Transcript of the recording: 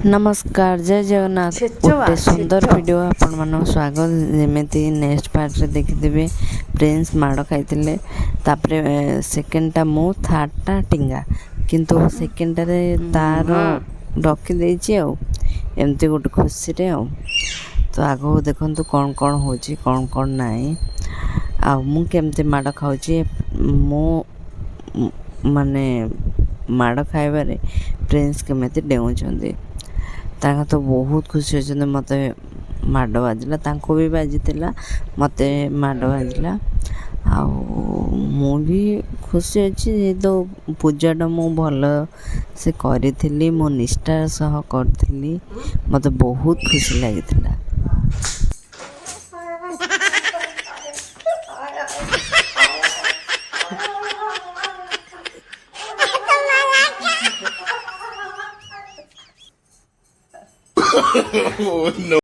नमस्कार जय जगन्नाथ गोटे सुंदर वीडियो आपण मान स्वागत जमीती नेक्स्ट पार्ट रे देखिदेवे प्रिंस माड़ खाई सेकेंडटा मु थर्डटा टिंगा किंतु सेकेंडटारे तार रखी एमती गोटे खुशी रे तो आगो देखु कौन कौन हो कौन नाई आ मु केमती माड़ खाऊची मो माने माड़ खाइबारे प्रिंस केमती डेउछंदी ताका तो बहुत खुशी होते मत माड़ बाजिला तांको भी बाजिला मत माड़ बाजिला आ मु भी खुशी अच्छी तो पूजाटा मु भल से करी मो निष्ठार सह करी मत बहुत खुशी लगी। Oh, no.